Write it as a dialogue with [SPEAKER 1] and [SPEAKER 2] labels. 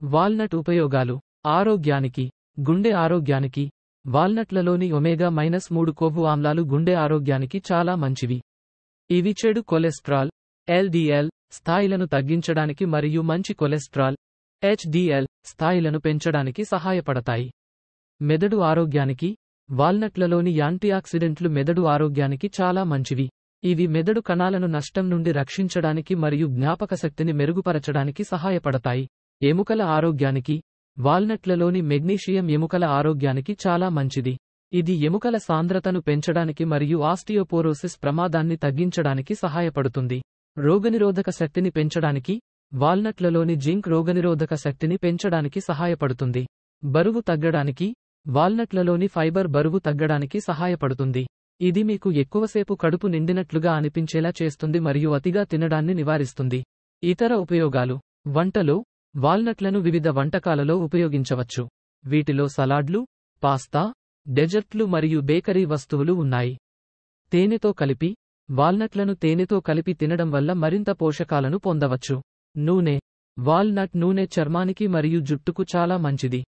[SPEAKER 1] Walnut ఉపయోగాలు. ఆరోగ్యానికి. గుండె ఆరోగ్యానికి. వాల్నట్లలోని ఒమేగా-3 కొవ్వు ఆమ్లాలు గుండె ఆరోగ్యానికి చాలా మంచివి. ఇవి చెడు కొలెస్ట్రాల్ LDL స్థాయిలను తగ్గించడానికి మరియు మంచి కొలెస్ట్రాల్ HDL స్థాయిలను పెంచడానికి సహాయపడతాయి. మెదడు ఆరోగ్యానికి. వాల్నట్లలోని యాంటీఆక్సిడెంట్లు మెదడు ఆరోగ్యానికి చాలా మంచివి. ఇవి మెదడు కణాలను నష్టం నుండి రక్షించడానికి మరియు జ్ఞాపకశక్తిని మెరుగుపరచడానికి సహాయపడతాయి. ఎముకల ఆరోగ్యానికి. వాల్నట్లలోని మెగ్నీషియం ఎముకల ఆరోగ్యానికి చాలా మంచిది. ఇది ఎముకల సాంద్రతను పెంచడానికి మరియు ఆస్టియోపోరోసిస్ ప్రమాదాన్ని తగ్గించడానికి సహాయపడుతుంది. రోగనిరోధక శక్తిని పెంచడానికి. వాల్నట్లలోని జింక్ రోగనిరోధక శక్తిని పెంచడానికి సహాయపడుతుంది. బరువు తగ్గడానికి. వాల్నట్లలోని ఫైబర్ బరువు తగ్గడానికి సహాయపడుతుంది. ఇది మీకు ఎక్కువసేపు కడుపు నిండినట్లుగా అనిపించేలా చేస్తుంది మరియు అతిగా తినడాన్ని నివారిస్తుంది. ఇతర ఉపయోగాలు. వంటలో. వాల్నట్లను వివిధ వంటకాలలో ఉపయోగించవచ్చు. వీటిలో సలాడ్లు, పాస్తా, డెజర్ట్లు మరియు బేకరీ వస్తువులు ఉన్నాయి. తేనెతో కలిపి. వాల్నట్లను తేనెతో కలిపి తినడం వల్ల మరింత పోషకాలను పొందవచ్చు. నూనె. వాల్నట్ నూనె చర్మానికి మరియు జుట్టుకు చాలా మంచిది.